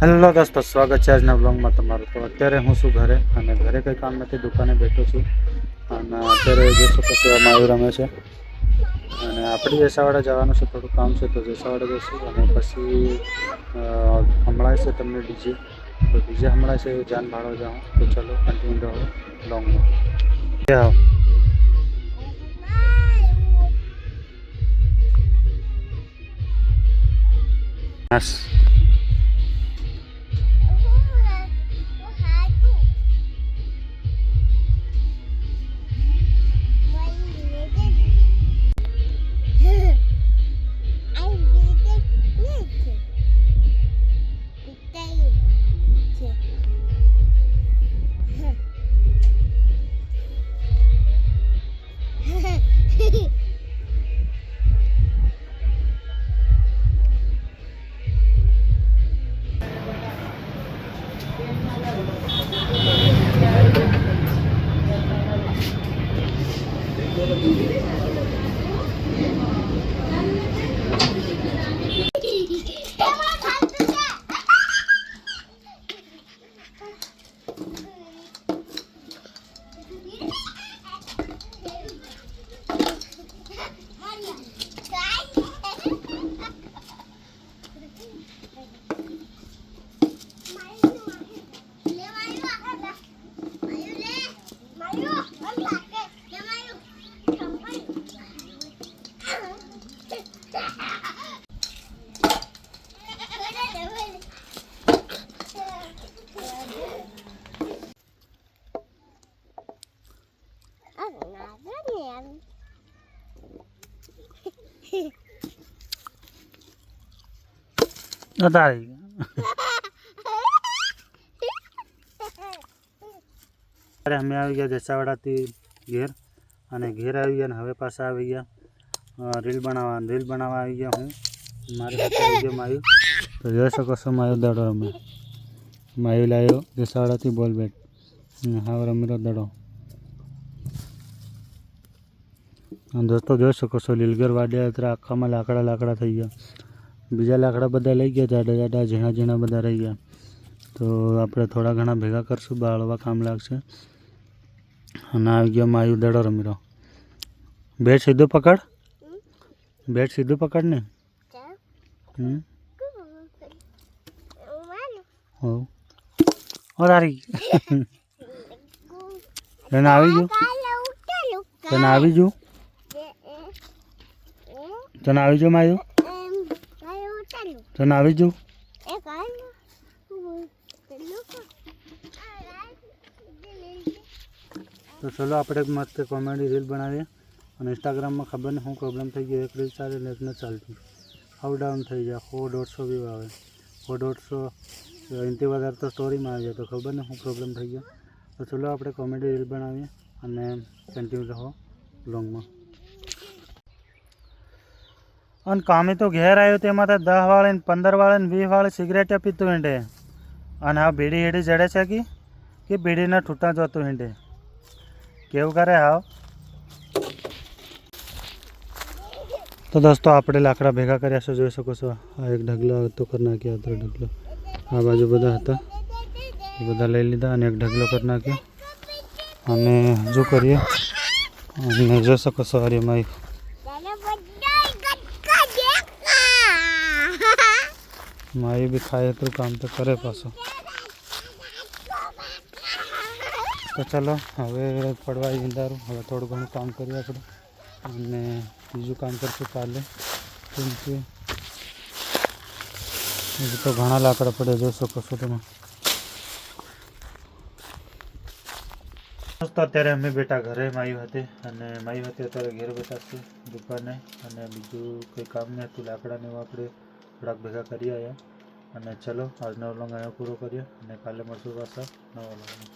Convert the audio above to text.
Hello દોસ્તો, સ્વાગત છે આજના બ્લોગમાં તમારું। તો અત્યારે હું છું ઘરે અને ઘરે કંઈ કામ નથી, દુકાને બેઠો છું અને અત્યારે જોઈ શકો છો માયુ રમે છે અને આપણે જેસાવાડા જવાનું છે, થોડું કામ છે તો જેસાવાડા જઈશું અને પછી હમણાં છે તમને ડીજે, તો ડીજે હમણાં છે જાન ભાડો જાઉં, તો ચલો કન્ટિન્યુ રહો બ્લોગમાં। બસ તારી અરે અમે આવી ગયા જેસાવાડાથી ઘેર અને ઘેર આવી ગયા ને હવે પાછા આવી ગયા રીલ બનાવવા આવી ગયા। હું મારી સાથે આવી ગયો માયુ, તો જોઈ શકો છો માયુ દડો રમે, માયુ લાવ્યો જેસાવાડાથી બોલ બેટ, હાવ રમેલો દડો। દોસ્તો જોઈ શકો છો લીલગર વાડ્યા અત્યારે આખામાં લાકડા થઈ ગયા, બીજા લાકડા બધા લઈ ગયા, જાડા ઝીણા બધા રહી ગયા, તો આપણે થોડા ઘણા ભેગા કરશું, બાળવા કામ લાગશે। અને આવી ગયો માયુ દડો રમીરો, બેટ સીધું પકડ, બેટ સીધું પકડ ને, તારી તને આવી ગયું, તને આવી ગયું, તને આવી ગયું માયુ, તને આવી ગયું। તો ચલો આપણે મસ્ત કોમેડી રીલ બનાવીએ અને ઇન્સ્ટાગ્રામમાં ખબર નહીં શું પ્રોબ્લેમ થઈ ગયો, એક રીલ ચાલે ને એક ન ચાલતી, હાવ ડાઉન થઈ જાય, 100-150 વ્યૂ આવે, 100-150 એનાથી વધારે તો સ્ટોરીમાં આવી જાય, તો ખબર નહીં શું પ્રોબ્લેમ થઈ ગયો। તો ચલો આપણે કોમેડી રીલ બનાવીએ અને કન્ટિન્યુ રહો બ્લોગમાં। અને કામે તો ઘેર આવ્યો તેમાં તો 10 વાળે 15 વાળે 20 વાળે સિગરેટ પીતું હિંડે અને આ બીડી હેડી જડે છે કે બીડીના ઠૂટા જોતું હિંડે, કેવું કરે હાવ। તો દોસ્તો આપણે લાકડા ભેગા કર્યા છે, જોઈ શકો છો, આ એક ઢગલો હતો કરી નાખ્યો, હતો ઢગલો, આ બાજુ બધા હતા એ બધા લઈ લીધા અને એક ઢગલો કરી નાખ્યો અને હજુ કરીએ અને જોઈ શકો છો અરે માય માય બી ખાય તો કામ તો કરે પાછો। તો ચલો હવે પડવા અંધારું, હવે થોડું ઘણું કામ કરીએ આપણે અને બીજું કામ કરશું કાલે, કેમ કે હજુ તો ઘણા લાકડા પડે, જોઈ શકો છો તમે। દોસ્તો અત્યારે અમે બેટા ઘરે માયુ હતી અને માયુ હતી અત્યારે ઘેર બેઠા છે દુકાને, અને બીજું કંઈ કામ નહીં હતું, લાકડાને એવું આપણે થોડાક ભેગા કરી આવ્યા। અને ચલો આજનો વ્લોગ અહીંયા પૂરો કરીએ અને કાલે મળશું પાછા નવા વ્લોગમાં।